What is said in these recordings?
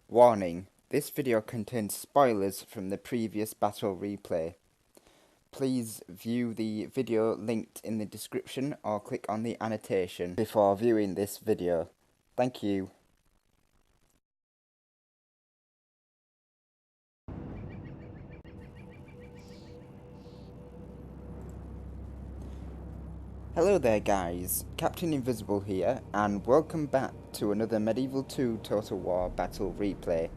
Warning, this video contains spoilers from the previous battle replay. Please view the video linked in the description or click on the annotation before viewing this video. Thank you. Hello there guys, Captain Invisible here, and welcome back to another Medieval 2 Total War battle replay.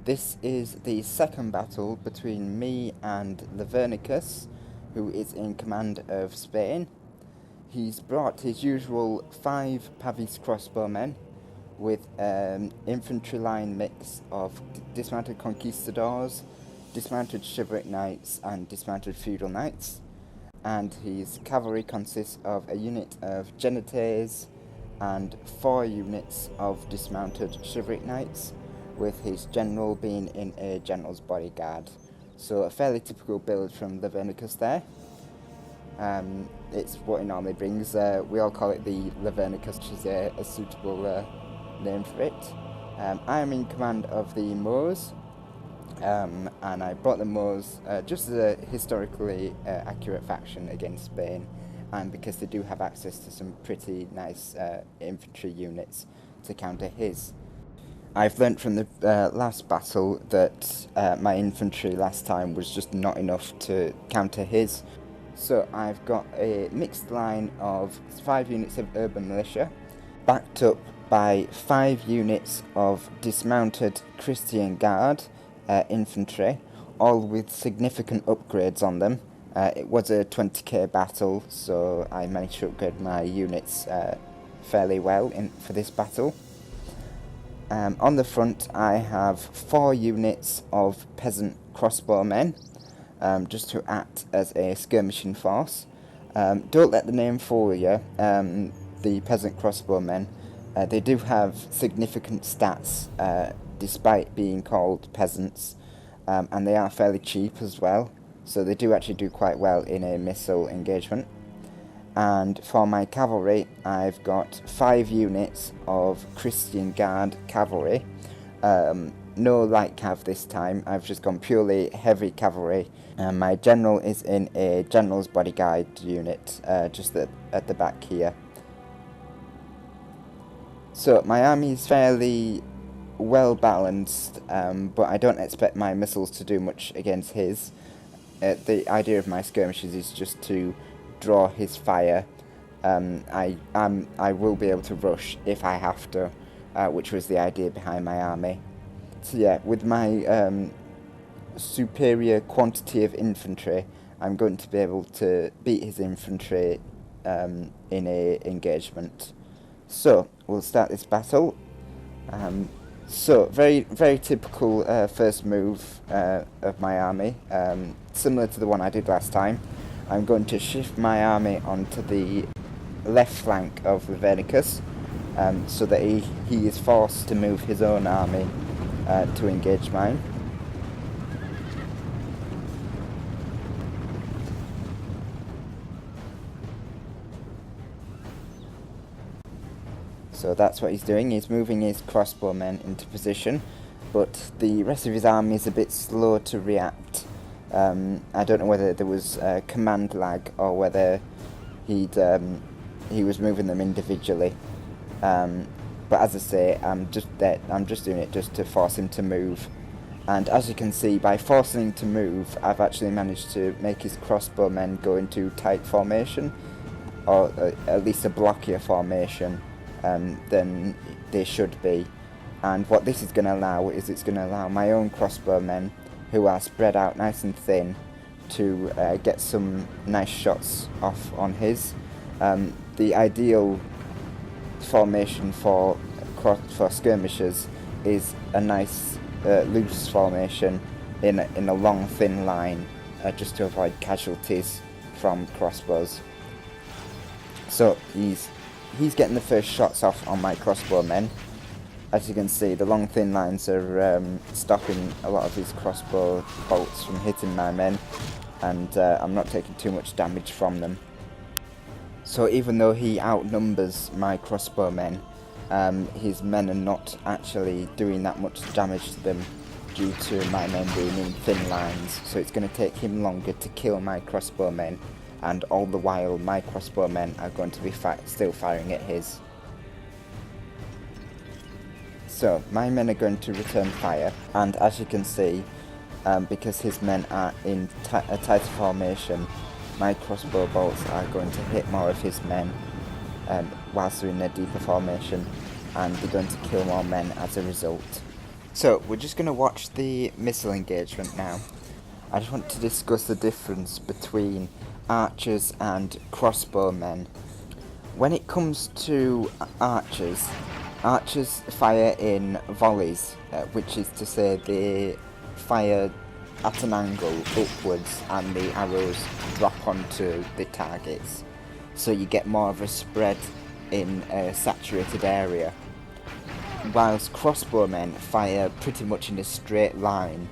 This is the second battle between me and Lavernicus, who is in command of Spain. He's brought his usual 5 Pavis crossbowmen with an infantry line mix of dismounted conquistadors, dismounted chivalric knights and dismounted feudal knights. And his cavalry consists of a unit of genites and 4 units of dismounted chivalric knights, with his general being in a general's bodyguard. So a fairly typical build from Lavernicus there. It's what he normally brings. We all call it the Lavernicus, which is a suitable name for it. I am in command of the Moors. And I brought the Moors just as a historically accurate faction against Spain, and because they do have access to some pretty nice infantry units to counter his. I've learnt from the last battle that my infantry last time was just not enough to counter his, so I've got a mixed line of 5 units of urban militia, backed up by 5 units of dismounted Christian Guard infantry, all with significant upgrades on them. It was a 20k battle, so I managed to upgrade my units fairly well for this battle. On the front I have 4 units of peasant crossbowmen, just to act as a skirmishing force. Don't let the name fool you, the peasant crossbowmen. They do have significant stats despite being called peasants, and they are fairly cheap as well, so they do actually do quite well in a missile engagement. And for my cavalry, I've got 5 units of Christian Guard cavalry. No light cav this time, I've just gone purely heavy cavalry, and my general is in a general's bodyguard unit, just at the back here. So my army is fairly well balanced, but I don't expect my missiles to do much against his. The idea of my skirmishes is just to draw his fire. I will be able to rush if I have to, which was the idea behind my army. So yeah, with my superior quantity of infantry, I'm going to be able to beat his infantry in a engagement. So we'll start this battle. So very typical first move of my army, similar to the one I did last time. I'm going to shift my army onto the left flank of Lavernicus, so that he is forced to move his own army to engage mine. So that's what he's doing, he's moving his crossbowmen into position, but the rest of his army is a bit slow to react. I don't know whether there was command lag or whether he was moving them individually. But as I say, I'm just doing it just to force him to move. And as you can see, by forcing him to move, I've actually managed to make his crossbowmen go into tight formation, or at least a blockier formation than they should be. And what this is going to allow is it's going to allow my own crossbowmen, who are spread out nice and thin, to get some nice shots off on his. The ideal formation for skirmishers is a nice loose formation in a long thin line, just to avoid casualties from crossbows. So he's getting the first shots off on my crossbowmen. As you can see, the long thin lines are stopping a lot of his crossbow bolts from hitting my men, and I'm not taking too much damage from them. So even though he outnumbers my crossbowmen, his men are not actually doing that much damage to them due to my men being in thin lines, so it's going to take him longer to kill my crossbowmen, and all the while my crossbowmen are going to be still firing at his. So my men are going to return fire, and as you can see, because his men are in a tighter formation, my crossbow bolts are going to hit more of his men whilst they're in a deeper formation, and they're going to kill more men as a result. So we're just going to watch the missile engagement now. I just want to discuss the difference between archers and crossbowmen. When it comes to archers, archers fire in volleys, which is to say they fire at an angle upwards and the arrows drop onto the targets. So you get more of a spread in a saturated area. Whilst crossbowmen fire pretty much in a straight line,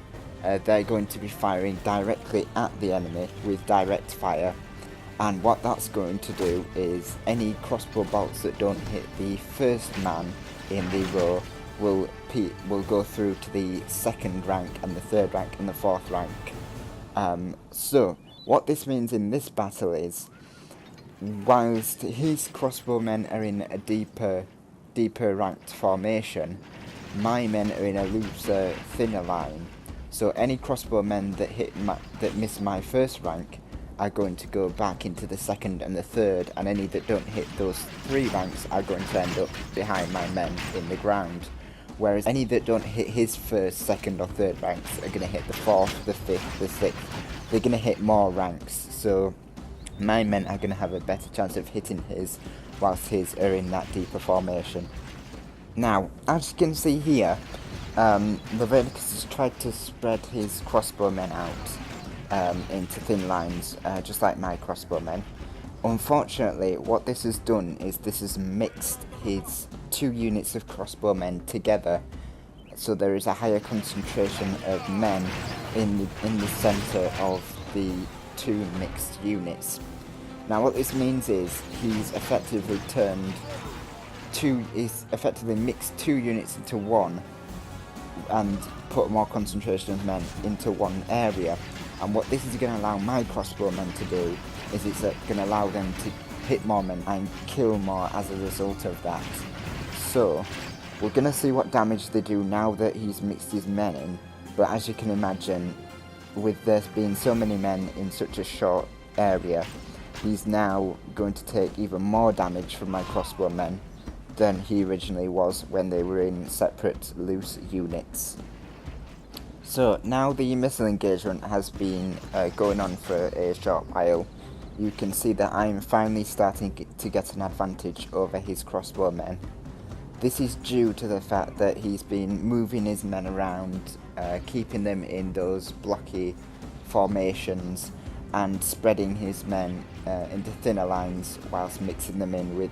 they're going to be firing directly at the enemy with direct fire, and what that's going to do is any crossbow bolts that don't hit the first man in the row will go through to the second rank and the third rank and the fourth rank. So what this means in this battle is, whilst his crossbowmen are in a deeper ranked formation, my men are in a looser, thinner line. So any crossbowmen that miss my first rank are going to go back into the second and the third, and any that don't hit those three ranks are going to end up behind my men in the ground. Whereas any that don't hit his first, second or third ranks are going to hit the fourth, the fifth, the sixth. They're going to hit more ranks, so my men are going to have a better chance of hitting his, whilst his are in that deeper formation. Now, as you can see here, Lavernicus has tried to spread his crossbowmen out into thin lines, just like my crossbowmen. Unfortunately, what this has done is this has mixed his two units of crossbowmen together, so there is a higher concentration of men in the centre of the two mixed units. Now what this means is he's effectively mixed two units into one and put more concentration of men into one area. And what this is going to allow my crossbowmen to do is it's going to allow them to hit more men and kill more as a result of that. So we're going to see what damage they do now that he's mixed his men in, but as you can imagine, with there being so many men in such a short area, he's now going to take even more damage from my crossbowmen than he originally was when they were in separate loose units. So now the missile engagement has been going on for a short while. You can see that I'm finally starting to get an advantage over his crossbowmen. This is due to the fact that he's been moving his men around, keeping them in those blocky formations and spreading his men into thinner lines whilst mixing them in with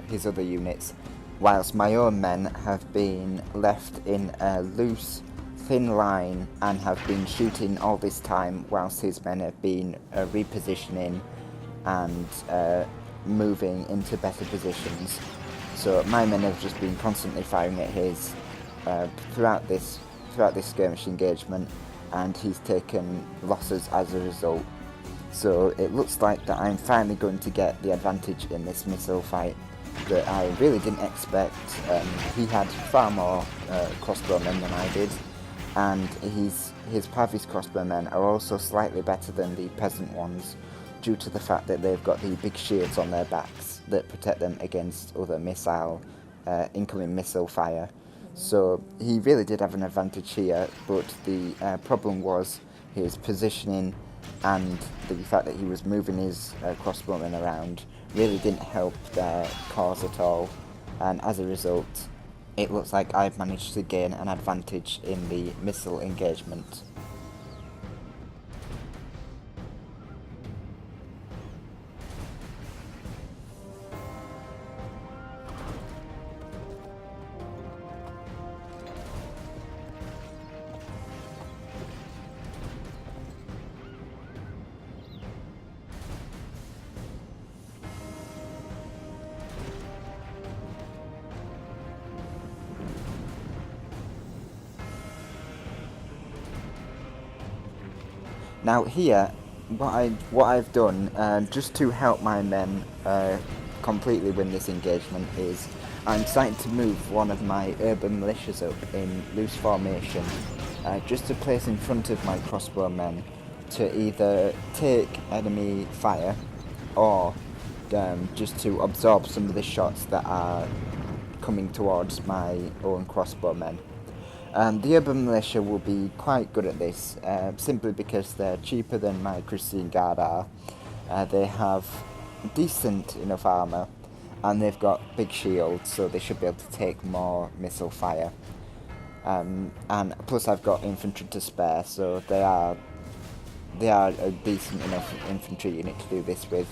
his other units, whilst my own men have been left in a loose, thin line and have been shooting all this time whilst his men have been repositioning and moving into better positions. So my men have just been constantly firing at his throughout this skirmish engagement, and he's taken losses as a result. So it looks like that I'm finally going to get the advantage in this missile fight that I really didn't expect. He had far more crossbowmen than I did, and his Pavis crossbowmen are also slightly better than the peasant ones due to the fact that they've got the big shields on their backs that protect them against other incoming missile fire. So he really did have an advantage here, but the problem was his positioning and the fact that he was moving his crossbowmen around really didn't help their cause at all, and as a result it looks like I've managed to gain an advantage in the missile engagement. Now here, what I've done just to help my men completely win this engagement is I'm deciding to move one of my urban militias up in loose formation, just to place in front of my crossbow men to either take enemy fire or just to absorb some of the shots that are coming towards my own crossbow men. The urban militia will be quite good at this, simply because they're cheaper than my Christian Guard are. They have decent enough armour, and they've got big shields, so they should be able to take more missile fire. And plus I've got infantry to spare, so they are a decent enough infantry unit to do this with.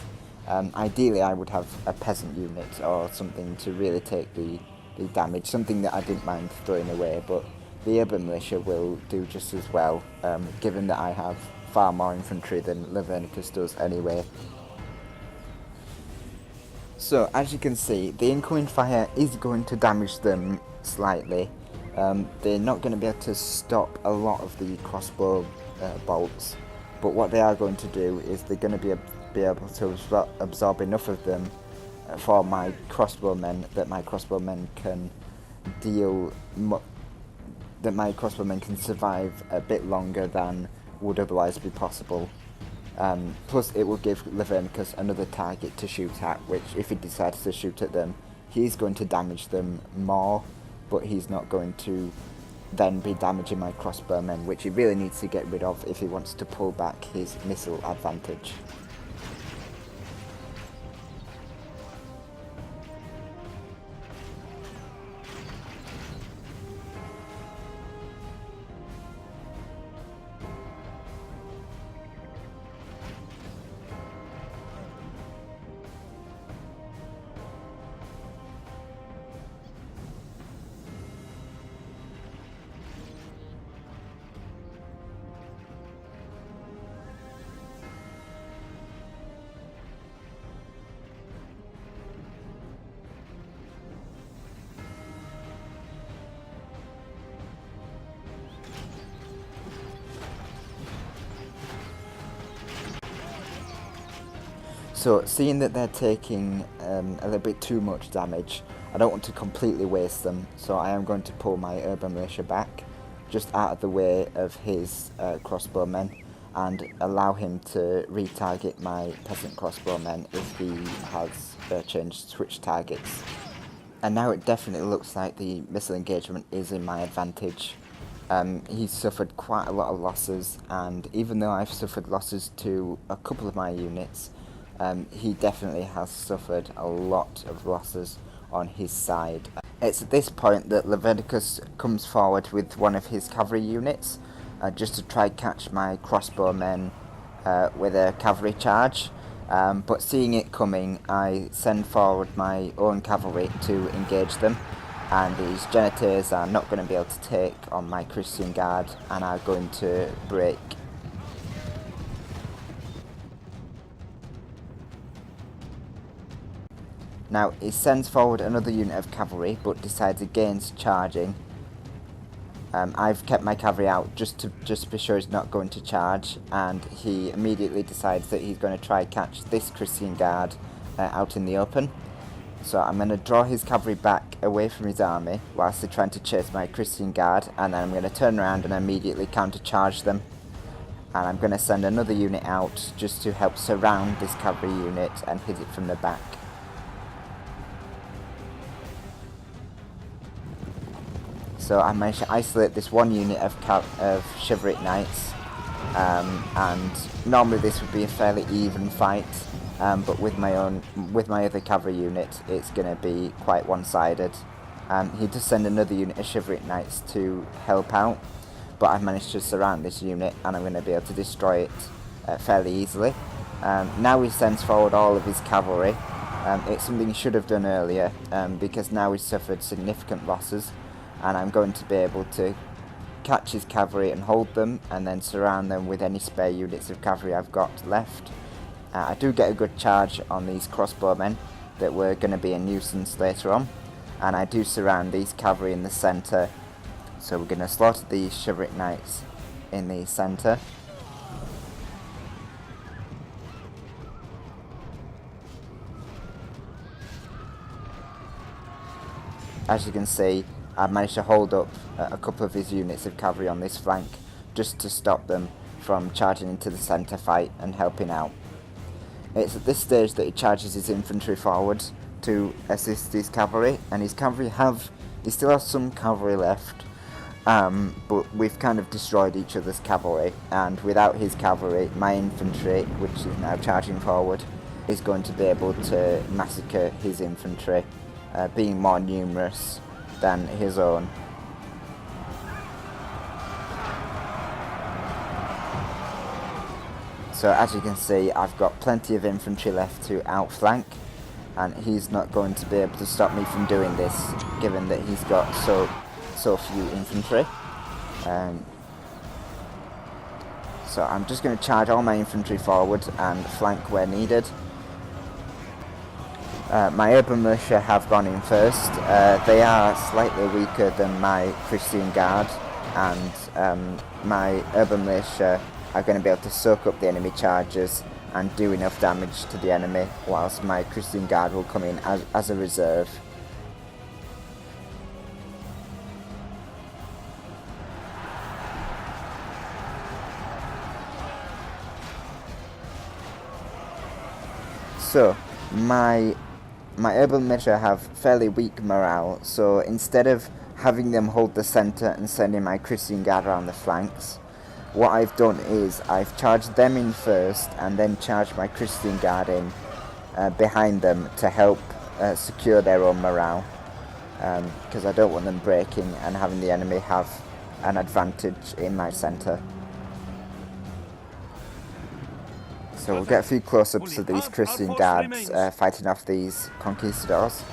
Ideally I would have a peasant unit or something to really take the damage, something that I didn't mind throwing away, but the urban militia will do just as well, given that I have far more infantry than Lavernicus does anyway. So as you can see, the incoming fire is going to damage them slightly. They're not going to be able to stop a lot of the crossbow bolts, but what they are going to do is they're going to be able to absorb enough of them for my crossbow men that my crossbow men can survive a bit longer than would otherwise be possible. Plus it will give Lavernicus another target to shoot at, which if he decides to shoot at them, he's going to damage them more, but he's not going to then be damaging my crossbowmen, which he really needs to get rid of if he wants to pull back his missile advantage. So, seeing that they're taking a little bit too much damage, I don't want to completely waste them, so I am going to pull my urban militia back, just out of the way of his crossbowmen, and allow him to retarget my peasant crossbowmen if he has switched targets. And now it definitely looks like the missile engagement is in my advantage. He's suffered quite a lot of losses, and even though I've suffered losses to a couple of my units, he definitely has suffered a lot of losses on his side. It's at this point that Lavernicus comes forward with one of his cavalry units, just to try catch my crossbowmen with a cavalry charge. But seeing it coming, I send forward my own cavalry to engage them, and these Janitors are not going to be able to take on my Christian Guard and are going to break. Now, he sends forward another unit of cavalry, but decides against charging. I've kept my cavalry out just to be sure he's not going to charge, and he immediately decides that he's going to try catch this Christian Guard out in the open. So I'm going to draw his cavalry back away from his army whilst they're trying to chase my Christian Guard, and then I'm going to turn around and immediately counter-charge them. And I'm going to send another unit out just to help surround this cavalry unit and hit it from the back. So I managed to isolate this one unit of Chivalric Knights, and normally this would be a fairly even fight, but with my other cavalry unit, it's going to be quite one-sided. He does send another unit of Chivalric Knights to help out, but I've managed to surround this unit, and I'm going to be able to destroy it fairly easily. Now he sends forward all of his cavalry. It's something he should have done earlier, because now he's suffered significant losses, and I'm going to be able to catch his cavalry and hold them, and then surround them with any spare units of cavalry I've got left. I do get a good charge on these crossbowmen that were going to be a nuisance later on, and I do surround these cavalry in the centre, so we're going to slaughter these Chivalric Knights in the centre. as you can see, I managed to hold up a couple of his units of cavalry on this flank just to stop them from charging into the centre fight and helping out. It's at this stage that he charges his infantry forward to assist his cavalry, and his cavalry he still has some cavalry left, but we've kind of destroyed each other's cavalry, and without his cavalry, my infantry, which is now charging forward, is going to be able to massacre his infantry, being more numerous than his own. So as you can see, I've got plenty of infantry left to outflank, and he's not going to be able to stop me from doing this, given that he's got so few infantry. So I'm just going to charge all my infantry forward and flank where needed. My urban militia have gone in first. They are slightly weaker than my Christian Guard, and my urban militia are going to be able to soak up the enemy charges and do enough damage to the enemy, whilst my Christian Guard will come in as a reserve. So, my urban militia have fairly weak morale, so instead of having them hold the centre and sending my Christian Guard around the flanks, what I've done is I've charged them in first and then charged my Christian Guard in behind them to help secure their own morale, because I don't want them breaking and having the enemy have an advantage in my centre. So we'll get a few close-ups of these Christian Guards fighting off these conquistadors.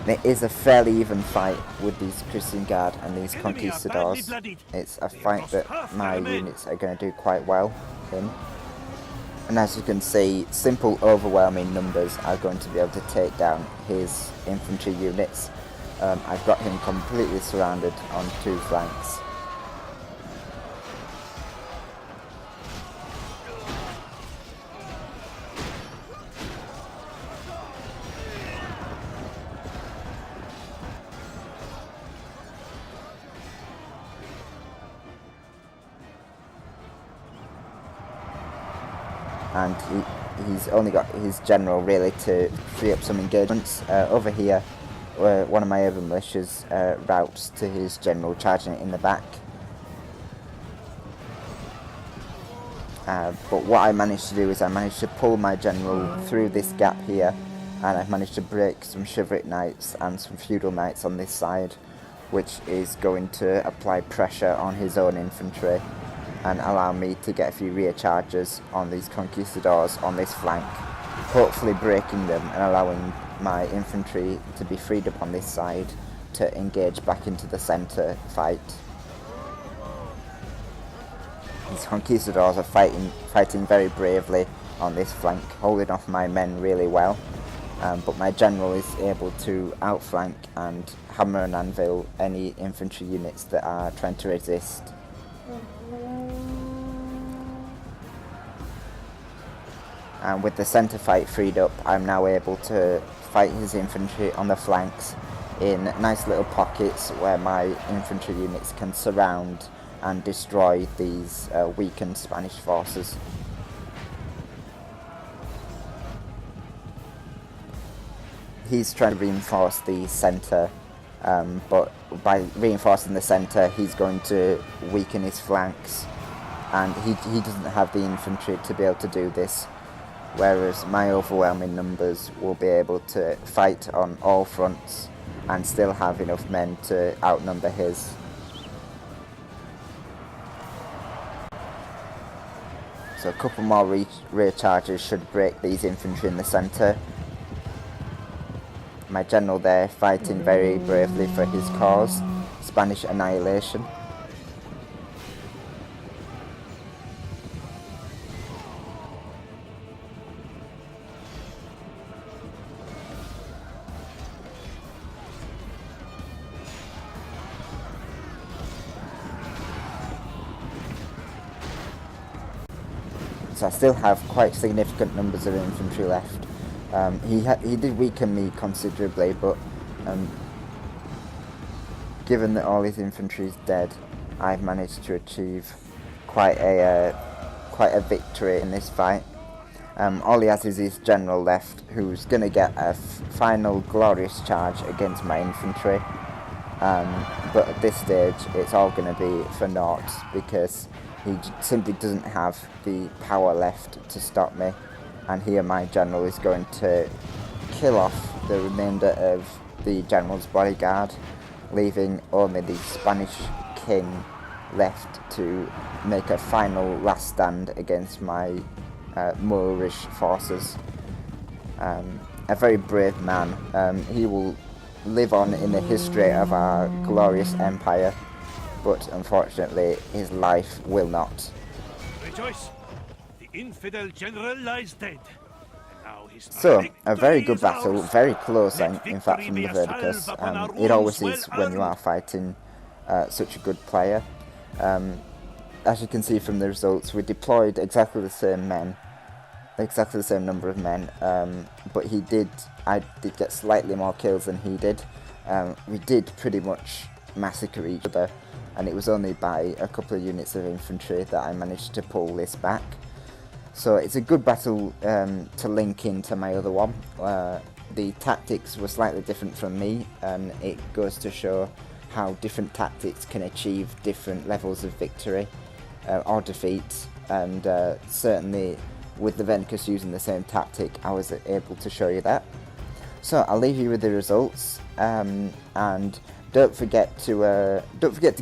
It is a fairly even fight with these Christian Guard and these conquistadors. It's a fight that my units are going to do quite well in. And as you can see, simple overwhelming numbers are going to be able to take down his infantry units. I've got him completely surrounded on two flanks. And he's only got his general really to free up some engagements. Over here, one of my urban militias routes to his general, charging it in the back. But what I managed to do is I managed to pull my general through this gap here, and I've managed to break some chivalric knights and some feudal knights on this side, which is going to apply pressure on his own infantry and allow me to get a few rear charges on these conquistadors on this flank, hopefully breaking them and allowing my infantry to be freed up on this side to engage back into the centre fight. These conquistadors are fighting very bravely on this flank, holding off my men really well, but my general is able to outflank and hammer and anvil any infantry units that are trying to resist. And with the centre fight freed up, I'm now able to fight his infantry on the flanks in nice little pockets where my infantry units can surround and destroy these weakened Spanish forces. He's trying to reinforce the centre, but by reinforcing the centre he's going to weaken his flanks, and he doesn't have the infantry to be able to do this, whereas my overwhelming numbers will be able to fight on all fronts and still have enough men to outnumber his. So a couple more rear charges should break these infantry in the centre. My general there fighting very bravely for his cause, Spanish annihilation. So I still have quite significant numbers of infantry left. He did weaken me considerably, but given that all his infantry is dead, I've managed to achieve quite a victory in this fight. All he has is his general left, who's going to get a final glorious charge against my infantry. But at this stage, it's all going to be for naught, because he simply doesn't have the power left to stop me. And here my general is going to kill off the remainder of the general's bodyguard, leaving only the Spanish king left to make a final last stand against my Moorish forces. A very brave man. He will live on in the history of our glorious empire, but unfortunately his life will not. Rejoice! The infidel general lies dead. So, a very good battle, very close in fact from Lavernicus. It always is when you are fighting such a good player. As you can see from the results, we deployed exactly the same number of men, but I did get slightly more kills than he did. We did pretty much massacre each other, and it was only by a couple of units of infantry that I managed to pull this back. So it's a good battle to link into my other one. The tactics were slightly different from me, and it goes to show how different tactics can achieve different levels of victory or defeat, and certainly with Lavernicus using the same tactic, I was able to show you that. So I'll leave you with the results, and don't forget to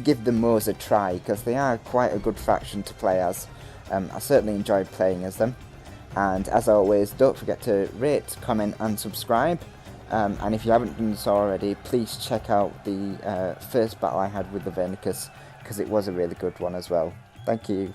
give the Moors a try, because they are quite a good faction to play as. I certainly enjoyed playing as them, and as always, don't forget to rate, comment and subscribe, and if you haven't done so already, please check out the first battle I had with Lavernicus, because it was a really good one as well. Thank you.